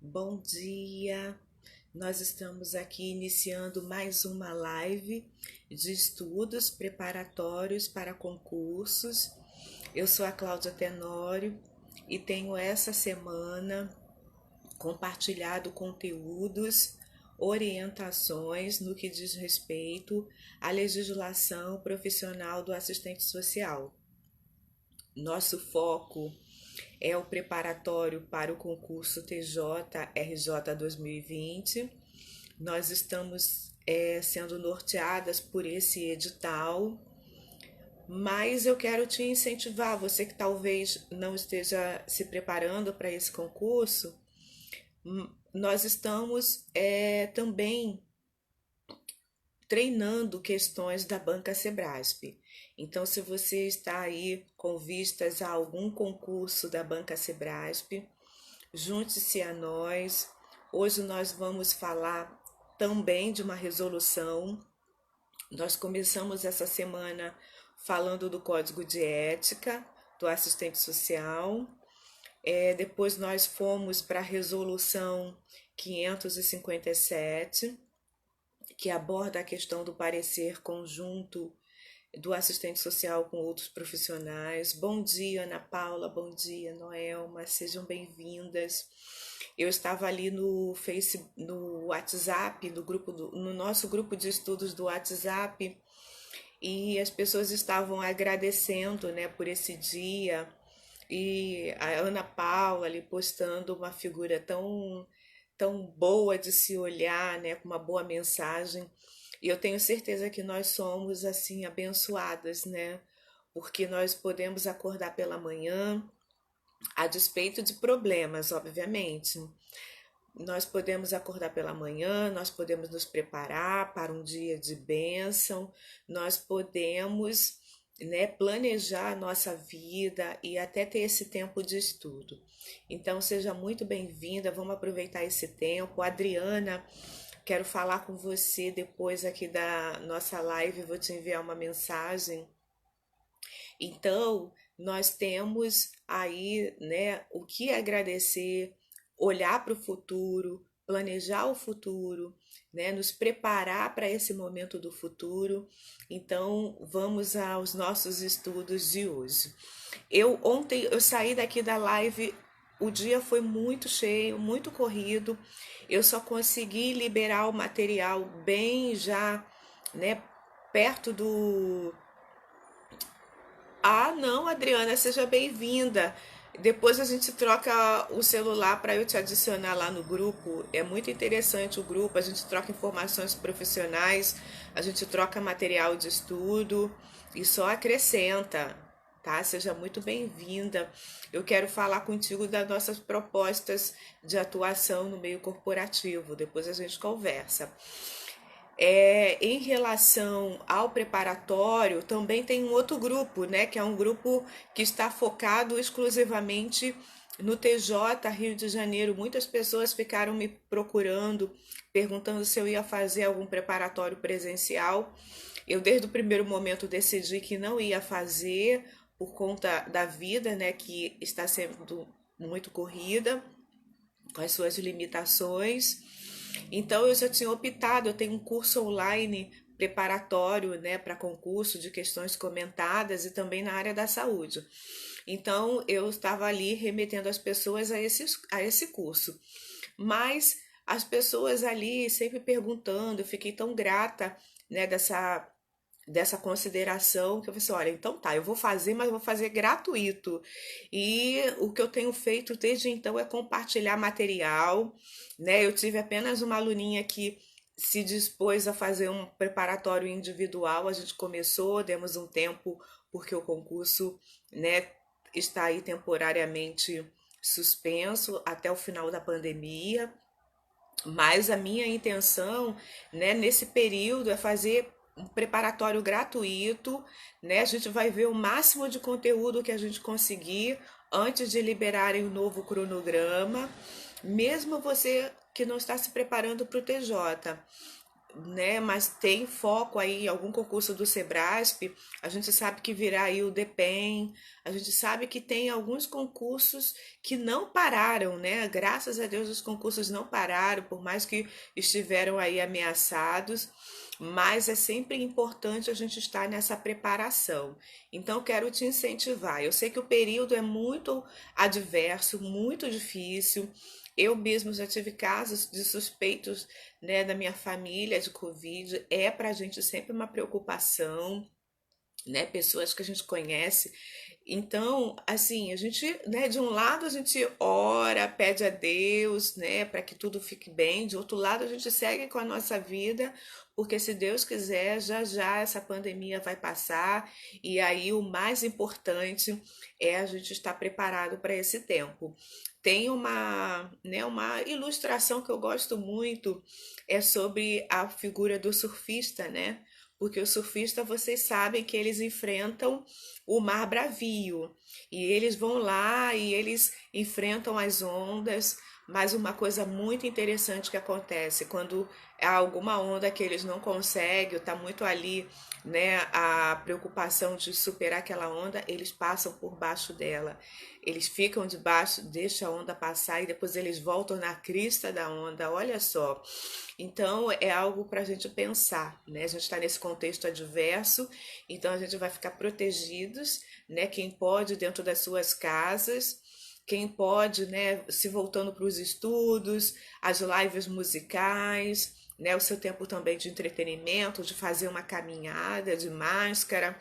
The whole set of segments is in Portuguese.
Bom dia! Nós estamos aqui iniciando mais uma live de estudos preparatórios para concursos. Eu sou a Cláudia Tenório e tenho essa semana compartilhado conteúdos, orientações no que diz respeito à legislação profissional do assistente social. Nosso foco é o preparatório para o concurso TJ-RJ 2020. Nós estamos sendo norteadas por esse edital, mas eu quero te incentivar, você que talvez não esteja se preparando para esse concurso, nós estamos também treinando questões da Banca Sebrasp. Então, se você está aí com vistas a algum concurso da Banca Sebrasp, junte-se a nós. Hoje nós vamos falar também de uma resolução. Nós começamos essa semana falando do Código de Ética do assistente social. Depois nós fomos para a resolução 557, que aborda a questão do parecer conjunto do assistente social com outros profissionais. Bom dia, Ana Paula, bom dia, Noelma, sejam bem-vindas. Eu estava ali no no WhatsApp, no nosso grupo de estudos do WhatsApp, e as pessoas estavam agradecendo, né, por esse dia, e a Ana Paula ali postando uma figura tão boa de se olhar, né, com uma boa mensagem. E eu tenho certeza que nós somos assim abençoadas, né? Porque nós podemos acordar pela manhã, a despeito de problemas, obviamente. Nós podemos acordar pela manhã, nós podemos nos preparar para um dia de bênção, nós podemos, né, planejar a nossa vida e até ter esse tempo de estudo. Então, seja muito bem-vinda, vamos aproveitar esse tempo. Adriana, quero falar com você depois aqui da nossa live, vou te enviar uma mensagem. Então, nós temos aí, né, o que agradecer, olhar para o futuro, planejar o futuro, né, nos preparar para esse momento do futuro. Então, vamos aos nossos estudos de hoje. Ontem eu saí daqui da live, o dia foi muito cheio, muito corrido. Eu só consegui liberar o material bem já, né, perto do não, Adriana, seja bem-vinda. Depois a gente troca o celular para eu te adicionar lá no grupo. É muito interessante o grupo, a gente troca informações profissionais, a gente troca material de estudo e só acrescenta, tá? Seja muito bem-vinda. Eu quero falar contigo das nossas propostas de atuação no meio corporativo. Depois a gente conversa. Em relação ao preparatório, também tem um outro grupo, né, que é um grupo que está focado exclusivamente no TJ Rio de Janeiro. Muitas pessoas ficaram me procurando, perguntando se eu ia fazer algum preparatório presencial. Eu, desde o primeiro momento, decidi que não ia fazer por conta da vida, né, que está sendo muito corrida, com as suas limitações. Então eu já tinha optado, eu tenho um curso online preparatório, né, para concurso de questões comentadas e também na área da saúde. Então eu estava ali remetendo as pessoas a esse curso. Mas as pessoas ali sempre perguntando, eu fiquei tão grata, né, dessa consideração que eu falei assim, olha, então tá, eu vou fazer, mas vou fazer gratuito. E o que eu tenho feito desde então é compartilhar material, né? Eu tive apenas uma aluninha que se dispôs a fazer um preparatório individual, a gente começou, demos um tempo porque o concurso, né, está aí temporariamente suspenso até o final da pandemia, mas a minha intenção, né, nesse período é fazer um preparatório gratuito, né? A gente vai ver o máximo de conteúdo que a gente conseguir antes de liberarem o novo cronograma. Mesmo você que não está se preparando para o TJ, né, mas tem foco aí em algum concurso do Sebrasp, a gente sabe que virá aí o DEPEN, a gente sabe que tem alguns concursos que não pararam, né? Graças a Deus os concursos não pararam, por mais que estiveram aí ameaçados, mas é sempre importante a gente estar nessa preparação. Então, quero te incentivar. Eu sei que o período é muito adverso, muito difícil. Eu mesmo já tive casos de suspeitos, né, da minha família de Covid. É para a gente sempre uma preocupação, né? Pessoas que a gente conhece. Então, assim, a gente, né, de um lado a gente ora, pede a Deus, né, para que tudo fique bem. De outro lado, a gente segue com a nossa vida, porque se Deus quiser, já já essa pandemia vai passar. E aí o mais importante é a gente estar preparado para esse tempo. Tem uma, né, uma ilustração que eu gosto muito, é sobre a figura do surfista, né? Porque o surfista, vocês sabem que eles enfrentam o mar bravio. E eles vão lá e eles enfrentam as ondas. Mas uma coisa muito interessante que acontece quando há alguma onda que eles não conseguem, está muito ali, né, a preocupação de superar aquela onda, eles passam por baixo dela. Eles ficam debaixo, deixa a onda passar e depois eles voltam na crista da onda. Olha só. Então é algo para a gente pensar, né? A gente está nesse contexto adverso, então a gente vai ficar protegidos, né? Quem pode dentro das suas casas, quem pode, né? Se voltando para os estudos, as lives musicais, né? O seu tempo também de entretenimento, de fazer uma caminhada de máscara,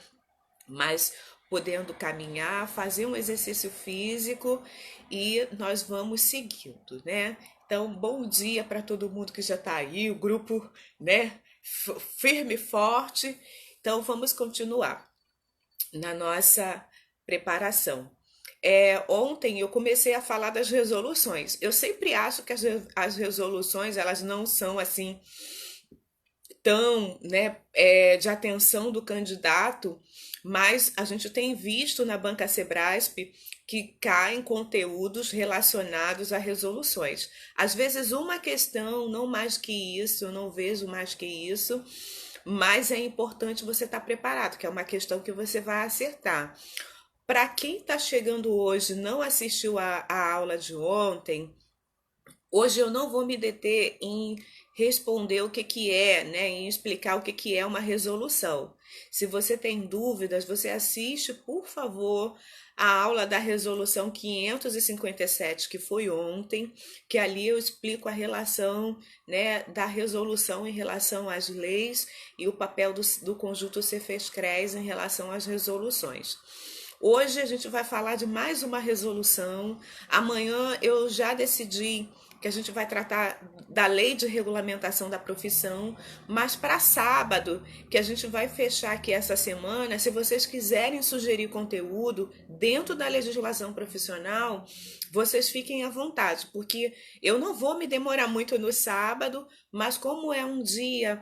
mas podendo caminhar, fazer um exercício físico e nós vamos seguindo, né? Então, bom dia para todo mundo que já está aí, o grupo, né, firme e forte. Então, vamos continuar na nossa preparação. Ontem eu comecei a falar das resoluções. Eu sempre acho que as resoluções elas não são assim tão, né, de atenção do candidato, mas a gente tem visto na Banca Sebrasp que caem conteúdos relacionados a resoluções. Às vezes uma questão, não mais que isso, eu não vejo mais que isso, mas é importante você estar preparado, que é uma questão que você vai acertar. Para quem está chegando hoje, não assistiu a aula de ontem, hoje eu não vou me deter em responder o que que é, né, em explicar o que que é uma resolução. Se você tem dúvidas, você assiste, por favor, a aula da resolução 557, que foi ontem, que ali eu explico a relação, né, da resolução em relação às leis e o papel do conjunto Cefes-CREAS em relação às resoluções. Hoje a gente vai falar de mais uma resolução. Amanhã eu já decidi que a gente vai tratar da lei de regulamentação da profissão, mas para sábado, que a gente vai fechar aqui essa semana, se vocês quiserem sugerir conteúdo dentro da legislação profissional, vocês fiquem à vontade, porque eu não vou me demorar muito no sábado, mas como é um dia,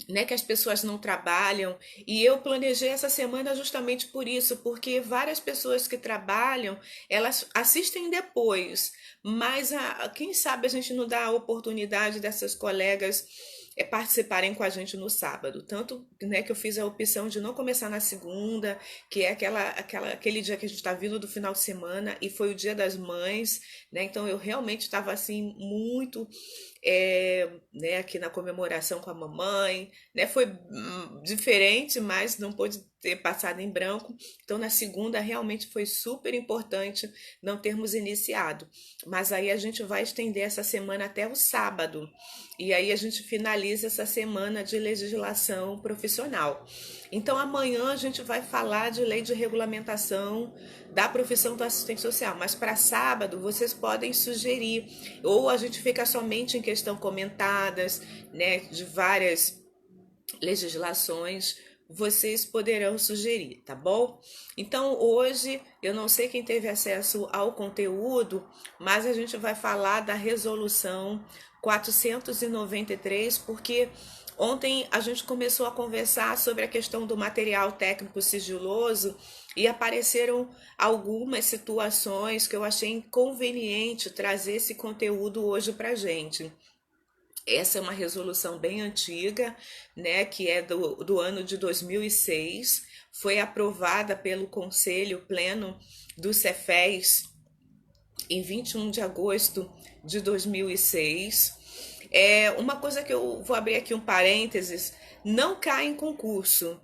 né, que as pessoas não trabalham, e eu planejei essa semana justamente por isso, porque várias pessoas que trabalham, elas assistem depois, mas quem sabe a gente não dá a oportunidade dessas colegas participarem com a gente no sábado. Tanto, né, que eu fiz a opção de não começar na segunda, que é aquele dia que a gente está vindo do final de semana, e foi o Dia das Mães, né? Então eu realmente estava assim muito né, aqui na comemoração com a mamãe, né? Foi diferente, mas não pôde ter passado em branco. Então, na segunda, realmente foi super importante não termos iniciado. Mas aí a gente vai estender essa semana até o sábado. E aí a gente finaliza essa semana de legislação profissional. Então, amanhã a gente vai falar de lei de regulamentação da profissão do assistente social. Mas para sábado, vocês podem sugerir. Ou a gente fica somente em questão comentadas, né, de várias legislações, vocês poderão sugerir, tá bom? Então, hoje, eu não sei quem teve acesso ao conteúdo, mas a gente vai falar da resolução 493, porque ontem a gente começou a conversar sobre a questão do material técnico sigiloso e apareceram algumas situações que eu achei inconveniente trazer esse conteúdo hoje para gente. Essa é uma resolução bem antiga, né, que é do ano de 2006, foi aprovada pelo Conselho Pleno do Cefes em 21 de agosto de 2006. É uma coisa que eu vou abrir aqui um parênteses, não cai em concurso,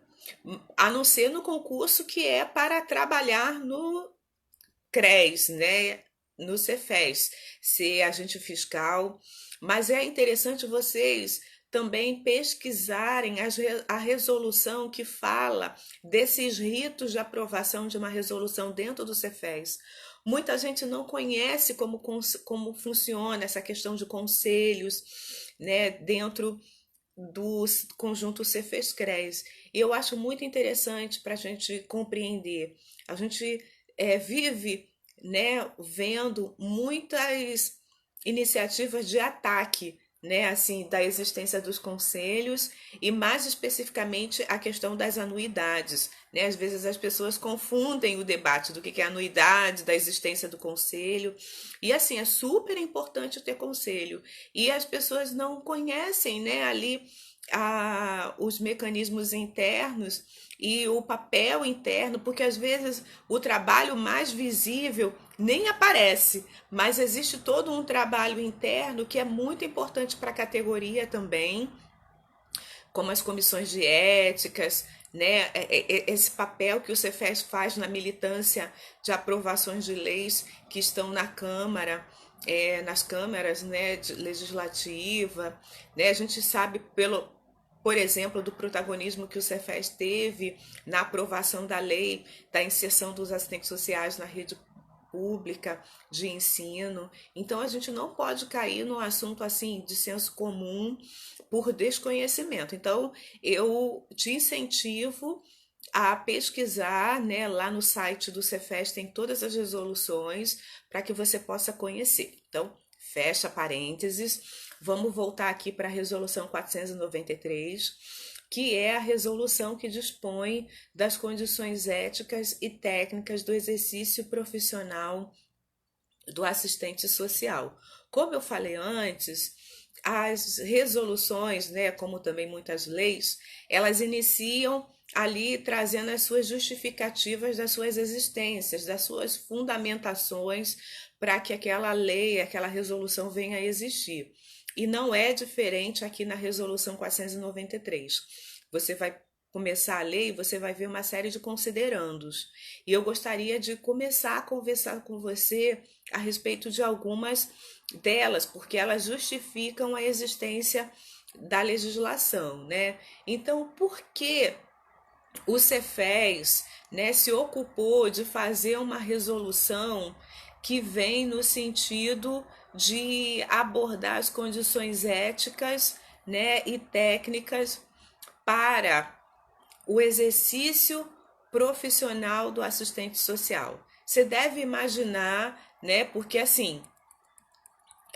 a não ser no concurso que é para trabalhar no CRES, né? No Cefes, ser agente fiscal. Mas é interessante vocês também pesquisarem a resolução que fala desses ritos de aprovação de uma resolução dentro do Cefes. Muita gente não conhece como funciona essa questão de conselhos, né, dentro do conjunto Cefes-CRES. E eu acho muito interessante para a gente compreender. A gente vive, né, vendo muitas iniciativas de ataque, né, assim, da existência dos conselhos e mais especificamente a questão das anuidades, né? Às vezes as pessoas confundem o debate do que é anuidade, da existência do conselho. E assim, é super importante ter conselho. E as pessoas não conhecem, né, ali os mecanismos internos e o papel interno, porque às vezes o trabalho mais visível nem aparece, mas existe todo um trabalho interno que é muito importante para a categoria também, como as comissões de éticas, né? Esse papel que o Cefes faz na militância de aprovações de leis que estão na Câmara, nas câmaras, né, legislativa, né? A gente sabe por exemplo, do protagonismo que o Cefes teve na aprovação da lei da inserção dos assistentes sociais na rede pública de ensino. Então a gente não pode cair num assunto assim de senso comum por desconhecimento. Então eu te incentivo a pesquisar, né, lá no site do Cefes tem todas as resoluções para que você possa conhecer. Então, fecha parênteses. Vamos voltar aqui para a resolução 493, que é a resolução que dispõe das condições éticas e técnicas do exercício profissional do assistente social. Como eu falei antes, as resoluções, né, como também muitas leis, elas iniciam ali trazendo as suas justificativas das suas existências, das suas fundamentações para que aquela lei, aquela resolução venha a existir. E não é diferente aqui na resolução 493. Você vai começar a ler e você vai ver uma série de considerandos. E eu gostaria de começar a conversar com você a respeito de algumas delas, porque elas justificam a existência da legislação, né? Então, por que o Cefes, né, se ocupou de fazer uma resolução que vem no sentido de abordar as condições éticas, né, e técnicas para o exercício profissional do assistente social? Você deve imaginar, né, porque assim,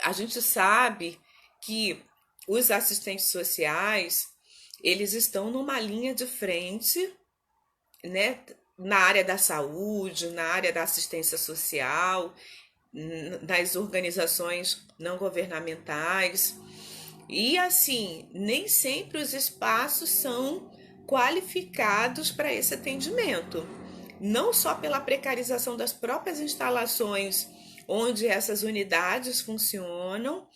a gente sabe que os assistentes sociais, eles estão numa linha de frente, né, na área da saúde, na área da assistência social, nas organizações não governamentais. E assim, nem sempre os espaços são qualificados para esse atendimento. Não só pela precarização das próprias instalações onde essas unidades funcionam,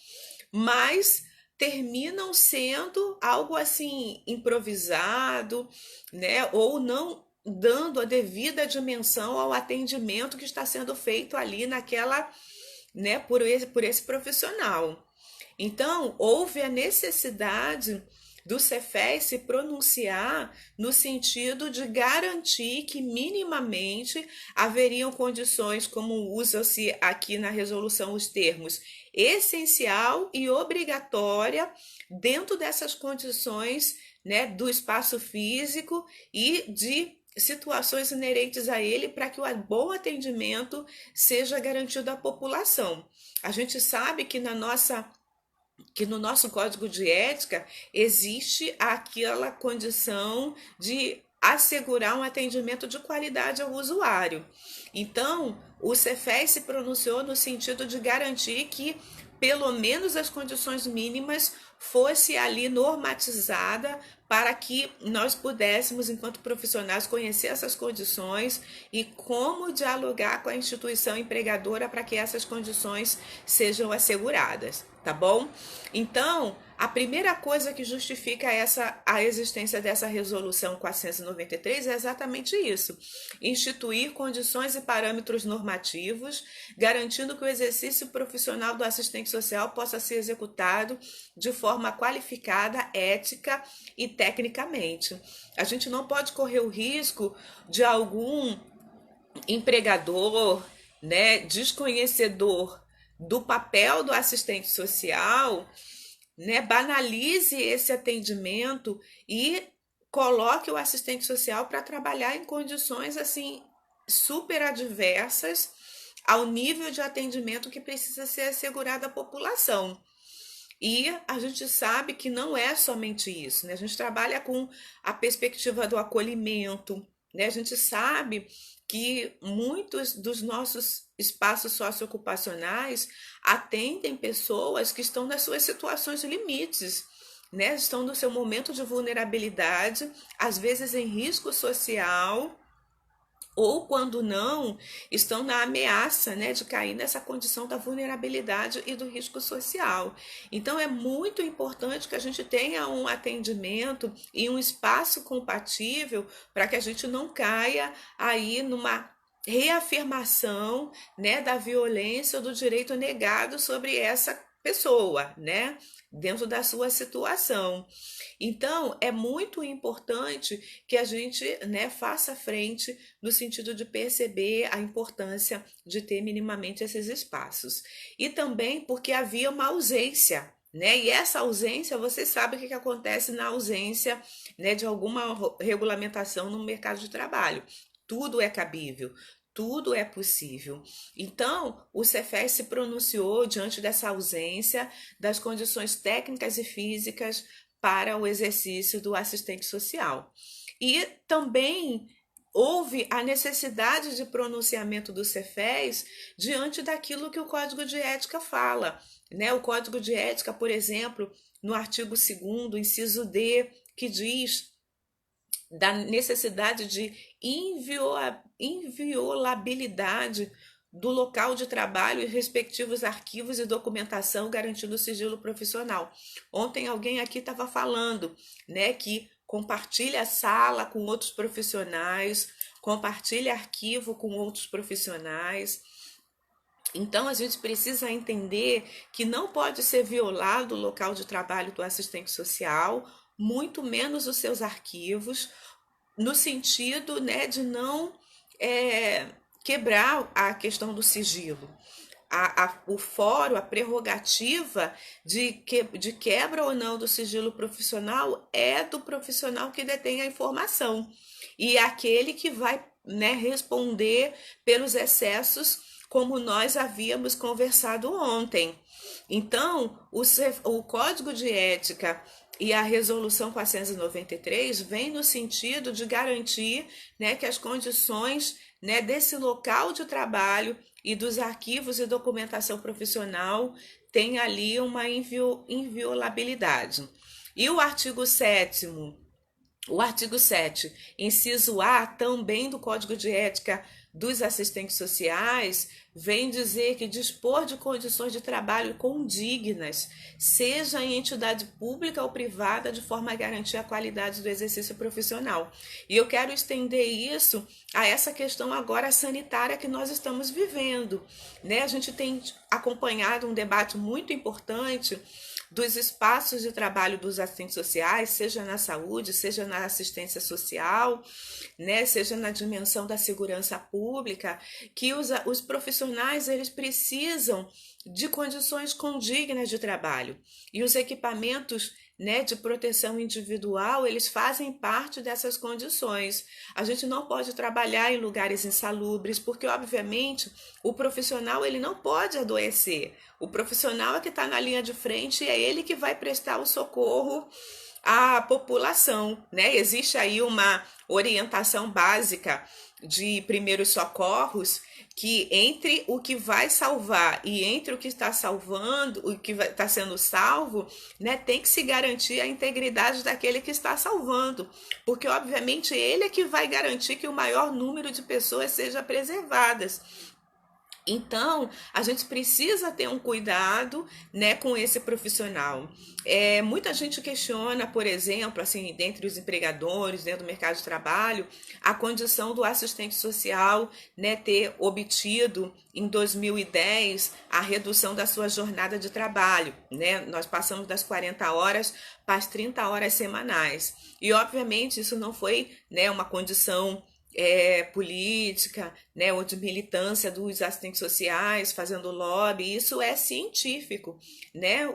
mas terminam sendo algo assim improvisado, né? Ou não dando a devida dimensão ao atendimento que está sendo feito ali naquela, né, por esse profissional. Então, houve a necessidade do Cefes se pronunciar no sentido de garantir que minimamente haveriam condições, como usa-se aqui na resolução os termos essencial e obrigatória, dentro dessas condições, né, do espaço físico e de situações inerentes a ele, para que o bom atendimento seja garantido à população. A gente sabe que no nosso código de ética existe aquela condição de assegurar um atendimento de qualidade ao usuário. Então, o Cefes se pronunciou no sentido de garantir que pelo menos as condições mínimas fosse ali normatizada para que nós pudéssemos, enquanto profissionais, conhecer essas condições e como dialogar com a instituição empregadora para que essas condições sejam asseguradas, tá bom? Então, a primeira coisa que justifica a existência dessa resolução 493 é exatamente isso: instituir condições e parâmetros normativos, garantindo que o exercício profissional do assistente social possa ser executado de forma qualificada, ética e tecnicamente. A gente não pode correr o risco de algum empregador, né, desconhecedor do papel do assistente social, né, banalize esse atendimento e coloque o assistente social para trabalhar em condições assim super adversas ao nível de atendimento que precisa ser assegurado à população. E a gente sabe que não é somente isso, né? A gente trabalha com a perspectiva do acolhimento, né? A gente sabe que muitos dos nossos espaços socioocupacionais atendem pessoas que estão nas suas situações limites, né? Estão no seu momento de vulnerabilidade, às vezes em risco social, ou quando não, estão na ameaça, né, de cair nessa condição da vulnerabilidade e do risco social. Então é muito importante que a gente tenha um atendimento e um espaço compatível para que a gente não caia aí numa reafirmação, né, da violência ou do direito negado sobre essa pessoa, né, dentro da sua situação. Então, é muito importante que a gente, né, faça frente no sentido de perceber a importância de ter minimamente esses espaços. E também porque havia uma ausência, né? E essa ausência, você sabe o que acontece na ausência, né, de alguma regulamentação no mercado de trabalho. Tudo é cabível, tudo é possível. Então, o Cefes se pronunciou diante dessa ausência das condições técnicas e físicas para o exercício do assistente social. E também houve a necessidade de pronunciamento do Cefes diante daquilo que o Código de Ética fala, né? O Código de Ética, por exemplo, no artigo 2º, inciso D, que diz da necessidade de inviolabilidade do local de trabalho e respectivos arquivos e documentação, garantindo o sigilo profissional. Ontem alguém aqui estava falando, né, que compartilha a sala com outros profissionais, compartilha arquivo com outros profissionais. Então a gente precisa entender que não pode ser violado o local de trabalho do assistente social, muito menos os seus arquivos, no sentido, né, de não quebrar a questão do sigilo. O fórum, a prerrogativa de quebra ou não do sigilo profissional é do profissional que detém a informação e é aquele que vai, né, responder pelos excessos, como nós havíamos conversado ontem. Então, o Código de Ética e a Resolução 493 vem no sentido de garantir, né, que as condições, né, desse local de trabalho e dos arquivos e documentação profissional tem ali uma inviolabilidade. E o artigo 7º, inciso A, também do Código de Ética dos Assistentes Sociais, vem dizer que dispor de condições de trabalho condignas, seja em entidade pública ou privada, de forma a garantir a qualidade do exercício profissional. E eu quero estender isso a essa questão agora sanitária que nós estamos vivendo, né? A gente tem acompanhado um debate muito importante dos espaços de trabalho dos assistentes sociais, seja na saúde, seja na assistência social, né, seja na dimensão da segurança pública, que os profissionais eles precisam de condições condignas de trabalho. E os equipamentos, né, de proteção individual, eles fazem parte dessas condições. A gente não pode trabalhar em lugares insalubres, porque, obviamente, o profissional ele não pode adoecer. O profissional é que está na linha de frente e é ele que vai prestar o socorro à população, né? Existe aí uma orientação básica de primeiros socorros, que entre o que vai salvar e entre o que está salvando, o que está sendo salvo, né, tem que se garantir a integridade daquele que está salvando, porque obviamente ele é que vai garantir que o maior número de pessoas seja preservadas. Então, a gente precisa ter um cuidado, né, com esse profissional. Muita gente questiona, por exemplo, assim, dentre os empregadores, dentro do mercado de trabalho, a condição do assistente social, né, ter obtido em 2010 a redução da sua jornada de trabalho, né? Nós passamos das 40 horas para as 30 horas semanais. E, obviamente, isso não foi, né, uma condição política, né, ou de militância dos assistentes sociais fazendo lobby. Isso é científico, né?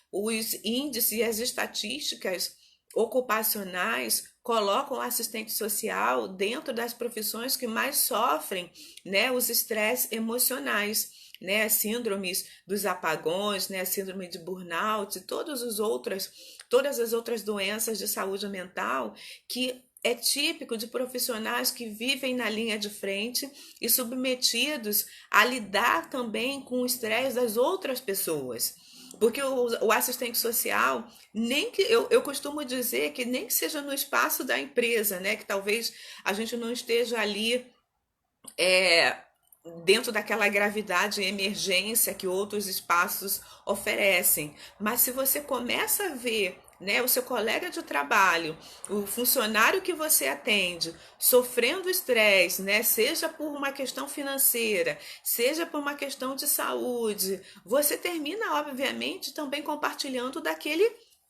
Os índices e as estatísticas ocupacionais colocam o assistente social dentro das profissões que mais sofrem, né, os estresses emocionais, né, as síndromes dos apagões, né, a síndrome de burnout, todas as outras doenças de saúde mental que é típico de profissionais que vivem na linha de frente e submetidos a lidar também com o estresse das outras pessoas. Porque o assistente social, nem que eu costumo dizer que nem que seja no espaço da empresa, né? Que talvez a gente não esteja ali é, dentro daquela gravidade e emergência que outros espaços oferecem. Mas se você começa a ver, né, o seu colega de trabalho, o funcionário que você atende, sofrendo estresse, né, seja por uma questão financeira, seja por uma questão de saúde, você termina, obviamente, também compartilhando daquele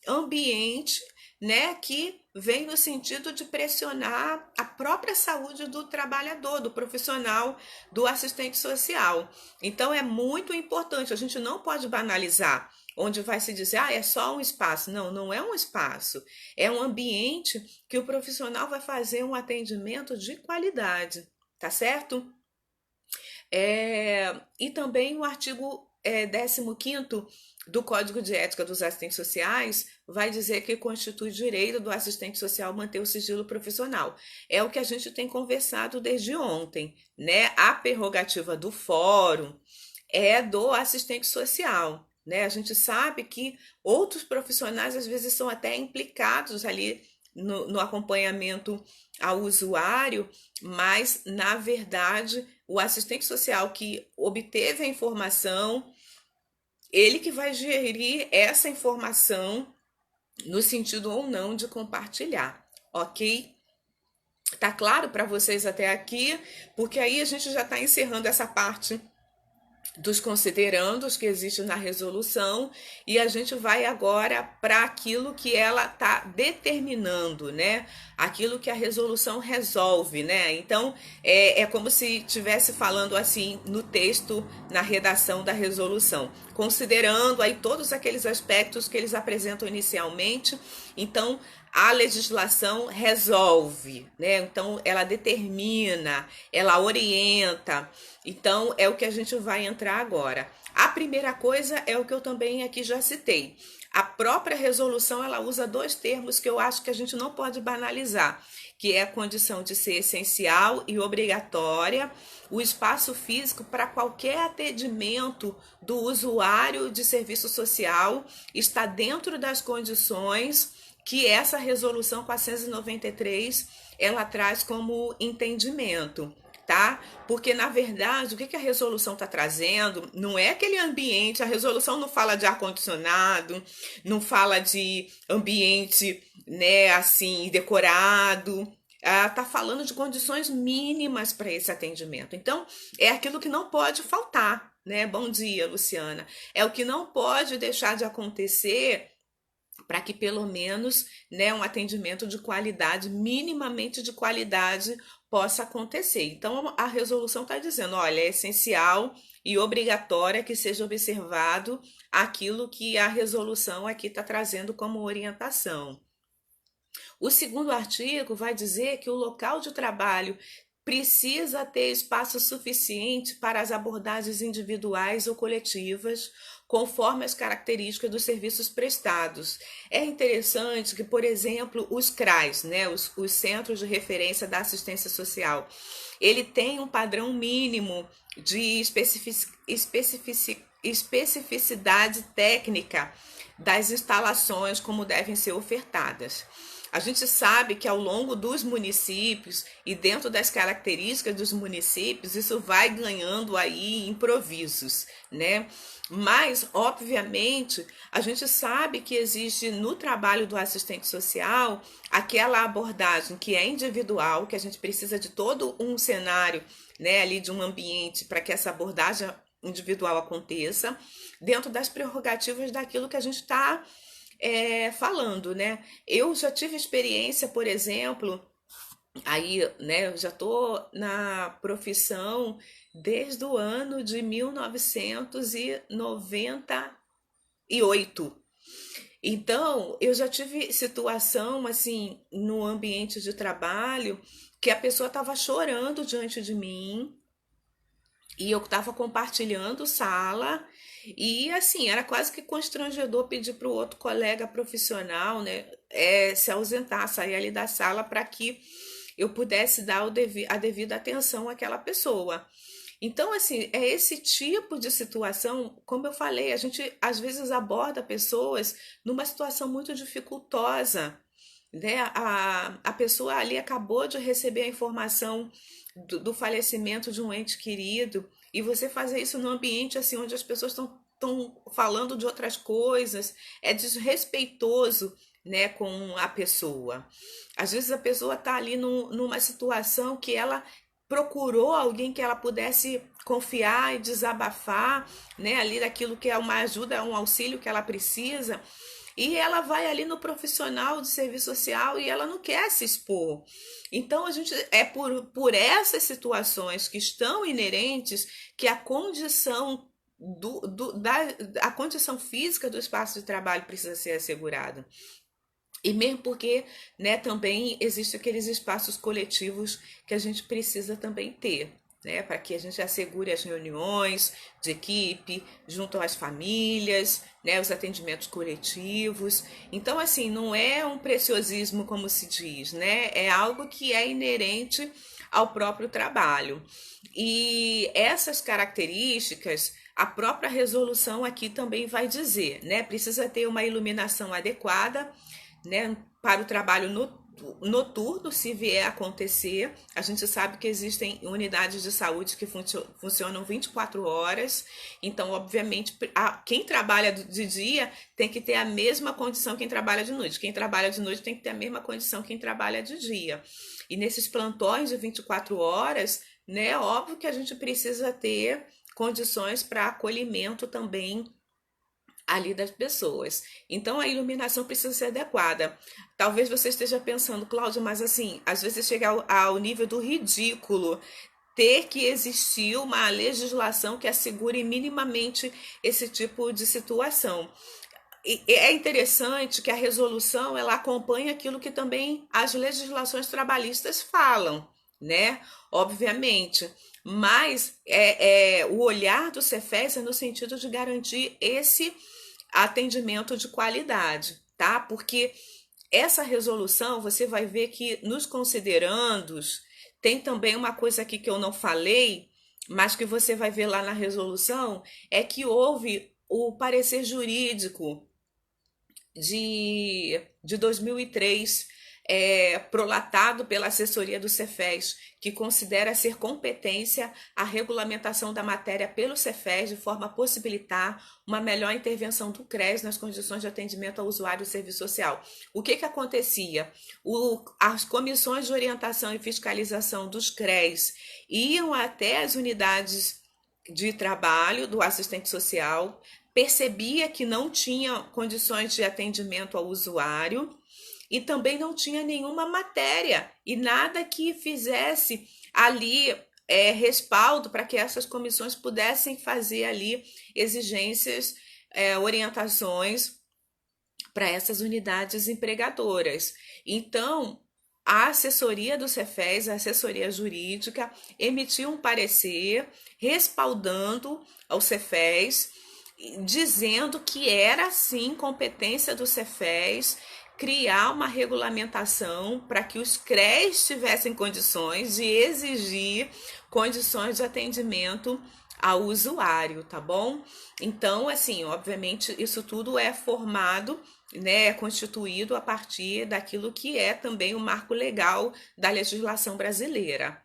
ambiente, né, que vem no sentido de pressionar a própria saúde do trabalhador, do profissional, do assistente social. Então é muito importante, a gente não pode banalizar, onde vai se dizer, é só um espaço. Não, não é um espaço. É um ambiente que o profissional vai fazer um atendimento de qualidade, tá certo? E também o artigo 15º do Código de Ética dos Assistentes Sociais vai dizer que constitui direito do assistente social manter o sigilo profissional. É o que a gente tem conversado desde ontem, né? A prerrogativa do fórum é do assistente social, né? A gente sabe que outros profissionais às vezes são até implicados ali no acompanhamento ao usuário, mas na verdade o assistente social que obteve a informação, ele que vai gerir essa informação no sentido ou não de compartilhar, ok? Tá claro para vocês até aqui? Porque aí a gente já está encerrando essa parte dos considerandos que existe na resolução e a gente vai agora para aquilo que ela está determinando, né? Aquilo que a resolução resolve, né? Então é como se estivesse falando assim no texto, na redação da resolução, considerando aí todos aqueles aspectos que eles apresentam inicialmente. Então a legislação resolve, né? Então ela determina, ela orienta. Então é o que a gente vai entrar agora. A primeira coisa é o que eu também aqui já citei. A própria resolução ela usa dois termos que eu acho que a gente não pode banalizar, que é a condição de ser essencial e obrigatória, o espaço físico para qualquer atendimento do usuário de serviço social está dentro das condições que essa resolução 493 ela traz como entendimento, tá? Porque na verdade o que a resolução está trazendo não é aquele ambiente, a resolução não fala de ar-condicionado, não fala de ambiente, né, assim, decorado. Ela está falando de condições mínimas para esse atendimento. Então, é aquilo que não pode faltar, né? Bom dia, Luciana. É o que não pode deixar de acontecer para que pelo menos, né, um atendimento de qualidade, minimamente de qualidade, possa acontecer. Então a resolução está dizendo, olha, é essencial e obrigatória que seja observado aquilo que a resolução aqui está trazendo como orientação. O segundo artigo vai dizer que o local de trabalho precisa ter espaço suficiente para as abordagens individuais ou coletivas, conforme as características dos serviços prestados. É interessante que, por exemplo, os CRAs, né, os Centros de Referência da Assistência Social, ele tem um padrão mínimo de especificidade técnica das instalações como devem ser ofertadas. A gente sabe que ao longo dos municípios e dentro das características dos municípios, isso vai ganhando aí improvisos, né? Mas, obviamente, a gente sabe que existe no trabalho do assistente social aquela abordagem que é individual, que a gente precisa de todo um cenário, né, ali de um ambiente para que essa abordagem individual aconteça, dentro das prerrogativas daquilo que a gente está falando, né? Eu já tive experiência, por exemplo, aí, né, eu já estou na profissão desde o ano de 1998. Então, eu já tive situação, assim, no ambiente de trabalho, que a pessoa estava chorando diante de mim, e eu estava compartilhando sala, e assim, era quase que constrangedor pedir para o outro colega profissional, né, se ausentar, sair ali da sala para que eu pudesse dar a devida atenção àquela pessoa. Então, assim, é esse tipo de situação, como eu falei, a gente às vezes aborda pessoas numa situação muito dificultosa, né? A pessoa ali acabou de receber a informação do falecimento de um ente querido, e você fazer isso num ambiente assim onde as pessoas estão falando de outras coisas, é desrespeitoso, né, com a pessoa. Às vezes a pessoa está ali numa situação que ela procurou alguém que ela pudesse confiar e desabafar, né, ali daquilo que é uma ajuda, um auxílio que ela precisa, e ela vai ali no profissional de serviço social e ela não quer se expor. Então, a gente é por essas situações que estão inerentes que a condição a condição física do espaço de trabalho precisa ser assegurada. E mesmo porque, né, também existem aqueles espaços coletivos que a gente precisa também ter, né, para que a gente assegure as reuniões de equipe, junto às famílias, né, os atendimentos coletivos. Então, assim, não é um preciosismo, como se diz, né, é algo que é inerente ao próprio trabalho. E essas características, a própria resolução aqui também vai dizer, né, precisa ter uma iluminação adequada, né, para o trabalho noturno, se vier a acontecer. A gente sabe que existem unidades de saúde que funcionam 24 horas, então, obviamente, quem trabalha de dia tem que ter a mesma condição que quem trabalha de noite. Quem trabalha de noite tem que ter a mesma condição que quem trabalha de dia. E nesses plantões de 24 horas, né, óbvio que a gente precisa ter condições para acolhimento também ali das pessoas. Então a iluminação precisa ser adequada. Talvez você esteja pensando, Cláudia, mas assim, às vezes chega ao nível do ridículo ter que existir uma legislação que assegure minimamente esse tipo de situação. E é interessante que a resolução ela acompanha aquilo que também as legislações trabalhistas falam, né? Obviamente. Mas o olhar do Cefes é no sentido de garantir esse atendimento de qualidade, tá? Porque essa resolução, você vai ver que nos considerandos tem também uma coisa aqui que eu não falei, mas que você vai ver lá na resolução, é que houve o parecer jurídico de 2003, prolatado pela assessoria do Cefes, que considera ser competência a regulamentação da matéria pelo Cefes, de forma a possibilitar uma melhor intervenção do CRES nas condições de atendimento ao usuário do serviço social. O que acontecia? As comissões de orientação e fiscalização dos CRES iam até as unidades de trabalho do assistente social, percebia que não tinha condições de atendimento ao usuário e também não tinha nenhuma matéria e nada que fizesse ali respaldo para que essas comissões pudessem fazer ali exigências, orientações para essas unidades empregadoras. Então, a assessoria do Cefes, a assessoria jurídica, emitiu um parecer respaldando ao Cefes dizendo que era sim competência do Cefes criar uma regulamentação para que os CREs tivessem condições de exigir condições de atendimento ao usuário, tá bom? Então, assim, obviamente, isso tudo é formado, né, é constituído a partir daquilo que é também o marco legal da legislação brasileira.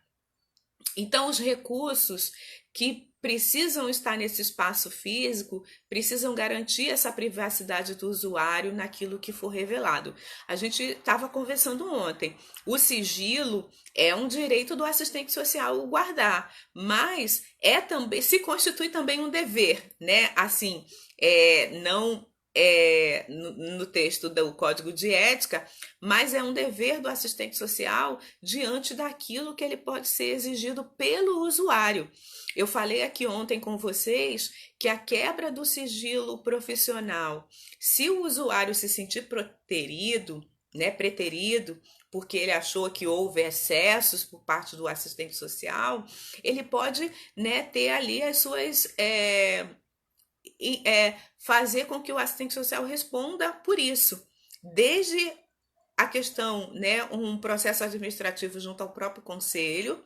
Então, os recursos que precisam estar nesse espaço físico precisam garantir essa privacidade do usuário naquilo que for revelado. A gente estava conversando ontem. O sigilo é um direito do assistente social guardar, mas é também se constitui também um dever, né? Assim, não no texto do Código de Ética, mas é um dever do assistente social diante daquilo que ele pode ser exigido pelo usuário. Eu falei aqui ontem com vocês que a quebra do sigilo profissional, se o usuário se sentir preterido, né, preterido, porque ele achou que houve excessos por parte do assistente social, ele pode, né, ter ali as suas fazer com que o assistente social responda por isso, desde a questão, né, um processo administrativo junto ao próprio conselho,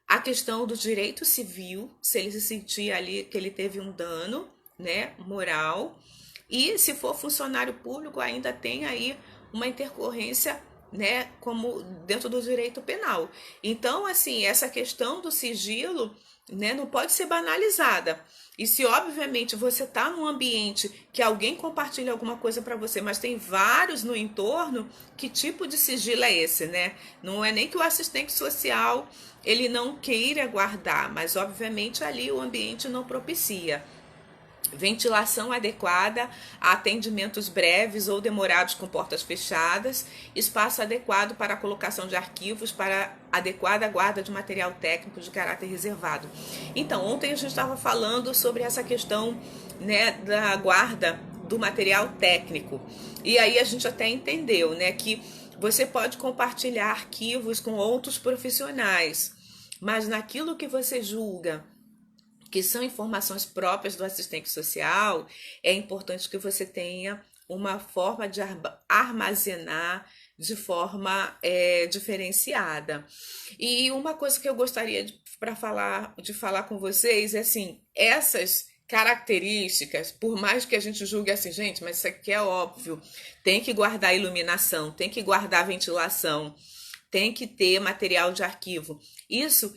a questão do direito civil, se ele se sentir ali que ele teve um dano, né, moral, e se for funcionário público ainda tem aí uma intercorrência, né, como dentro do direito penal. Então, assim, essa questão do sigilo, né, não pode ser banalizada. E se obviamente você está num ambiente que alguém compartilha alguma coisa para você, mas tem vários no entorno, que tipo de sigilo é esse, né? Não é nem que o assistente social ele não queira guardar, mas obviamente ali o ambiente não propicia. Ventilação adequada, atendimentos breves ou demorados com portas fechadas, espaço adequado para a colocação de arquivos, para adequada guarda de material técnico de caráter reservado. Então, ontem a gente estava falando sobre essa questão, né, da guarda do material técnico. E aí a gente até entendeu, né, que você pode compartilhar arquivos com outros profissionais, mas naquilo que você julga que são informações próprias do assistente social, é importante que você tenha uma forma de armazenar de forma diferenciada. E uma coisa que eu gostaria de falar com vocês é assim, essas características, por mais que a gente julgue assim, gente, mas isso aqui é óbvio, tem que guardar iluminação, tem que guardar ventilação, tem que ter material de arquivo.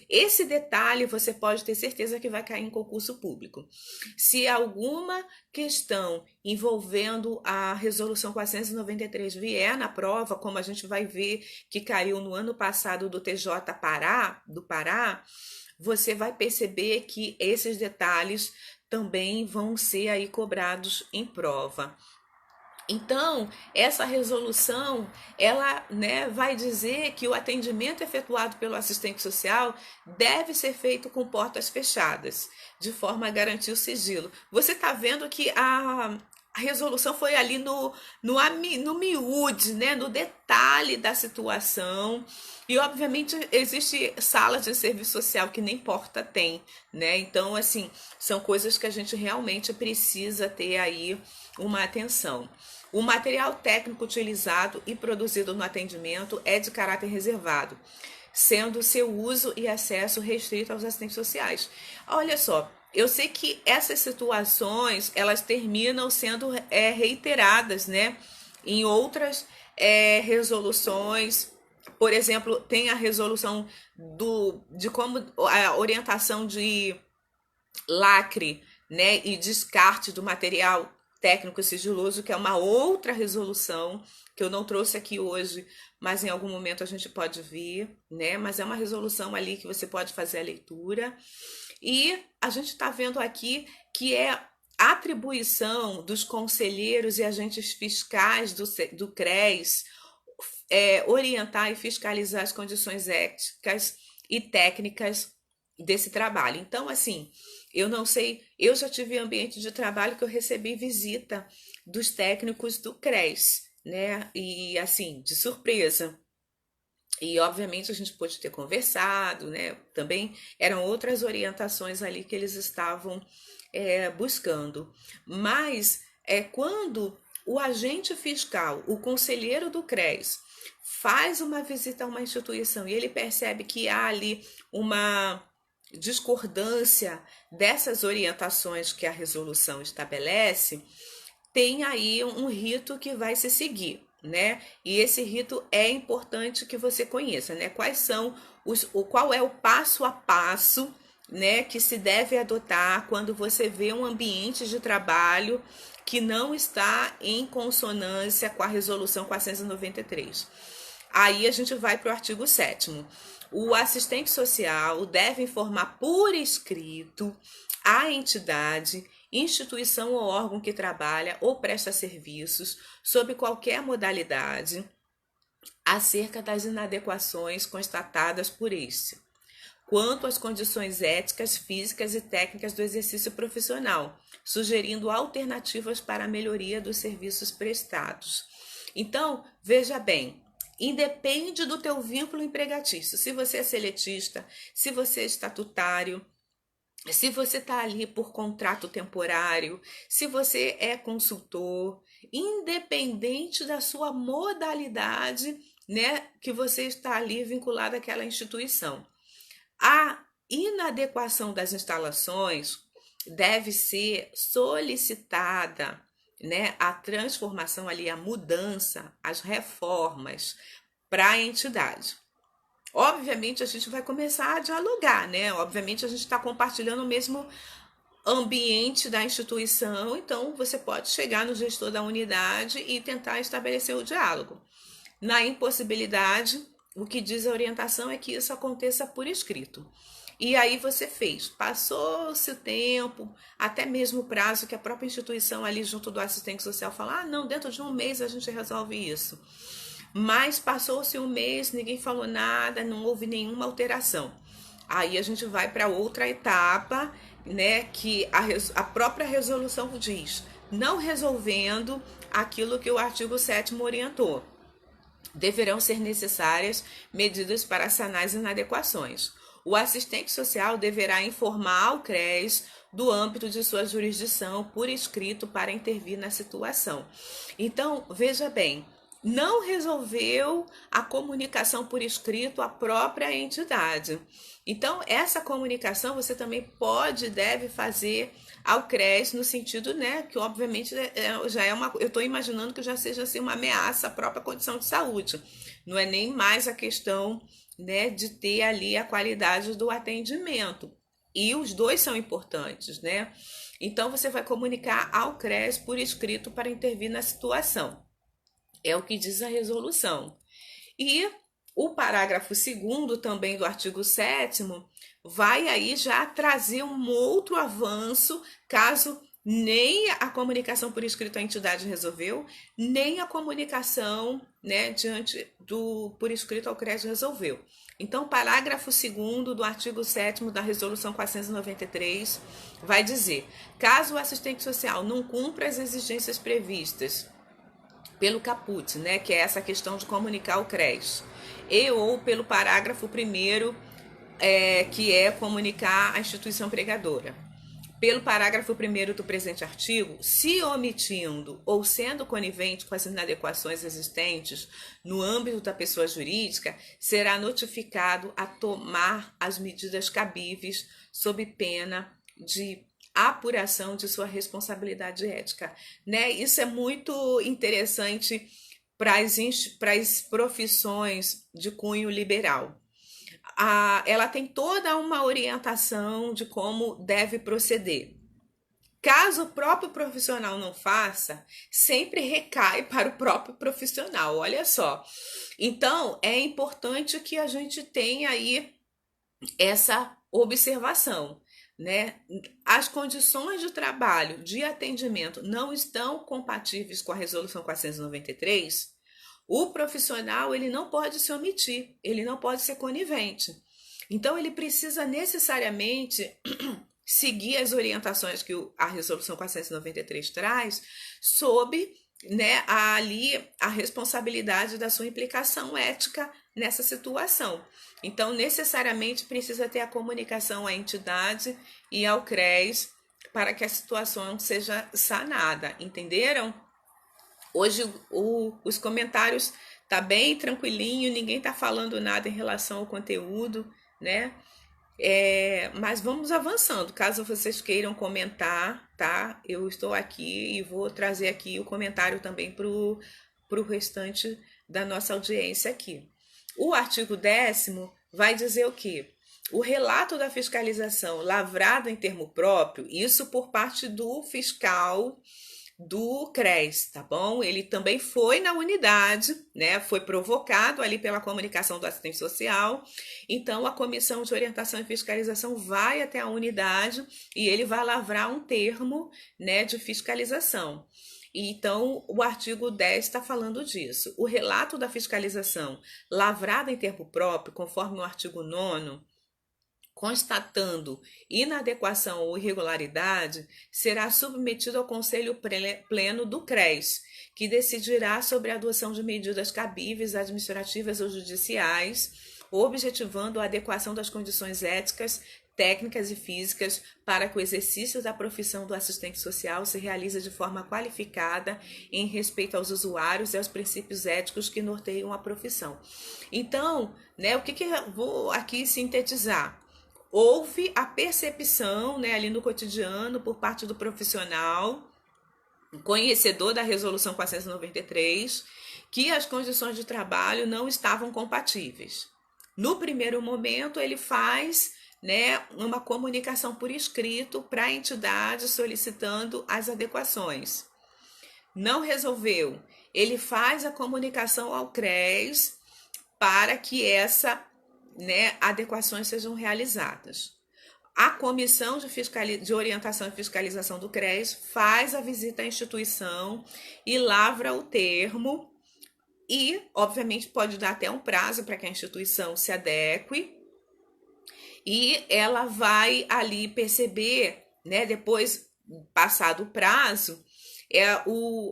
Esse detalhe você pode ter certeza que vai cair em concurso público. Se alguma questão envolvendo a resolução 493 vier na prova, como a gente vai ver que caiu no ano passado do TJ do Pará, você vai perceber que esses detalhes também vão ser aí cobrados em prova. Então, essa resolução, ela, né, vai dizer que o atendimento efetuado pelo assistente social deve ser feito com portas fechadas, de forma a garantir o sigilo. Você está vendo que a resolução foi ali no miúde, né, no detalhe da situação. E, obviamente, existe salas de serviço social que nem porta tem, né? Então, assim, são coisas que a gente realmente precisa ter aí uma atenção. O material técnico utilizado e produzido no atendimento é de caráter reservado, sendo seu uso e acesso restrito aos assistentes sociais. Olha só, eu sei que essas situações, elas terminam sendo reiteradas, né, em outras resoluções. Por exemplo, tem a resolução de como a orientação de lacre, né, e descarte do material técnico sigiloso, que é uma outra resolução que eu não trouxe aqui hoje, mas em algum momento a gente pode ver, né? Mas é uma resolução ali que você pode fazer a leitura. E a gente está vendo aqui que é atribuição dos conselheiros e agentes fiscais do CRES orientar e fiscalizar as condições éticas e técnicas desse trabalho. Então, assim, eu não sei, eu já tive ambiente de trabalho que eu recebi visita dos técnicos do CRES, né? E assim, de surpresa. E obviamente a gente pôde ter conversado, né? Também eram outras orientações ali que eles estavam buscando. Mas quando o agente fiscal, o conselheiro do CRES, faz uma visita a uma instituição e ele percebe que há ali uma discordância dessas orientações que a resolução estabelece, tem aí um rito que vai se seguir, né? E esse rito é importante que você conheça, né? Qual é o passo a passo, né, que se deve adotar quando você vê um ambiente de trabalho que não está em consonância com a resolução 493. Aí a gente vai para o artigo 7º. O assistente social deve informar por escrito a entidade, instituição ou órgão que trabalha ou presta serviços, sob qualquer modalidade, acerca das inadequações constatadas por este, quanto às condições éticas, físicas e técnicas do exercício profissional, sugerindo alternativas para a melhoria dos serviços prestados. Então, veja bem, independe do teu vínculo empregatício, se você é seletista, se você é estatutário, se você está ali por contrato temporário, se você é consultor, independente da sua modalidade, né, que você está ali vinculado àquela instituição. A inadequação das instalações deve ser solicitada, né, a transformação ali, a mudança, as reformas para a entidade. Obviamente a gente vai começar a dialogar, né? Obviamente a gente está compartilhando o mesmo ambiente da instituição, então você pode chegar no gestor da unidade e tentar estabelecer o diálogo. Na impossibilidade, o que diz a orientação é que isso aconteça por escrito. E aí você fez, passou-se o tempo, até mesmo o prazo que a própria instituição ali junto do assistente social fala, não, dentro de um mês a gente resolve isso. Mas passou-se um mês, ninguém falou nada, não houve nenhuma alteração. Aí a gente vai para outra etapa, né, que a própria resolução diz, não resolvendo aquilo que o artigo 7º orientou. Deverão ser necessárias medidas para sanar as inadequações. O assistente social deverá informar ao CRES do âmbito de sua jurisdição por escrito para intervir na situação. Então, veja bem, não resolveu a comunicação por escrito a própria entidade. Então, essa comunicação você também pode e deve fazer ao CRES no sentido, né, que obviamente já é eu estou imaginando que já seja assim uma ameaça à própria condição de saúde. Não é nem mais a questão, né, de ter ali a qualidade do atendimento. E os dois são importantes, né? Então, você vai comunicar ao CRES por escrito para intervir na situação. É o que diz a resolução. E o parágrafo 2º também do artigo 7º vai aí já trazer um outro avanço, caso nem a comunicação por escrito à entidade resolveu, nem a comunicação, né, por escrito ao CRES resolveu. Então, parágrafo 2º do artigo 7º da resolução 493 vai dizer, caso o assistente social não cumpra as exigências previstas pelo caput, né, que é essa questão de comunicar o CRES, e ou pelo parágrafo 1º, que é comunicar a instituição empregadora. Pelo parágrafo 1º do presente artigo, se omitindo ou sendo conivente com as inadequações existentes no âmbito da pessoa jurídica, será notificado a tomar as medidas cabíveis sob pena de apuração de sua responsabilidade ética, né? Isso é muito interessante para as profissões de cunho liberal. Ela tem toda uma orientação de como deve proceder. Caso o próprio profissional não faça, sempre recai para o próprio profissional, olha só. Então, é importante que a gente tenha aí essa observação, né? As condições de trabalho, de atendimento não estão compatíveis com a resolução 493, o profissional ele não pode se omitir, ele não pode ser conivente. Então ele precisa necessariamente seguir as orientações que a resolução 493 traz sob, né, ali a responsabilidade da sua implicação ética nessa situação. Então, necessariamente precisa ter a comunicação à entidade e ao CRES para que a situação seja sanada, entenderam? Hoje os comentários tá bem tranquilinho, ninguém tá falando nada em relação ao conteúdo, né? Mas vamos avançando. Caso vocês queiram comentar, tá? Eu estou aqui e vou trazer aqui o comentário também pro restante da nossa audiência aqui. O artigo 10º vai dizer o quê? O relato da fiscalização lavrado em termo próprio, isso por parte do fiscal do CRES, tá bom? Ele também foi na unidade, né? Foi provocado ali pela comunicação do assistente social. Então, a comissão de orientação e fiscalização vai até a unidade e ele vai lavrar um termo, né, de fiscalização. Então, o artigo 10 está falando disso. O relato da fiscalização lavrada em termo próprio, conforme o artigo 9º, constatando inadequação ou irregularidade, será submetido ao Conselho Pleno do CRES, que decidirá sobre a adoção de medidas cabíveis, administrativas ou judiciais, objetivando a adequação das condições éticas, técnicas e físicas para que o exercício da profissão do assistente social se realize de forma qualificada em respeito aos usuários e aos princípios éticos que norteiam a profissão. Então, né, o que eu vou aqui sintetizar? Houve a percepção, né, ali no cotidiano por parte do profissional, conhecedor da resolução 493, que as condições de trabalho não estavam compatíveis. No primeiro momento, ele faz, né, uma comunicação por escrito para a entidade solicitando as adequações. Não resolveu. Ele faz a comunicação ao CRES para que essa, né, adequações sejam realizadas. A comissão de orientação e fiscalização do CRES faz a visita à instituição e lavra o termo e, obviamente, pode dar até um prazo para que a instituição se adeque e ela vai ali perceber, né, depois, passado o prazo,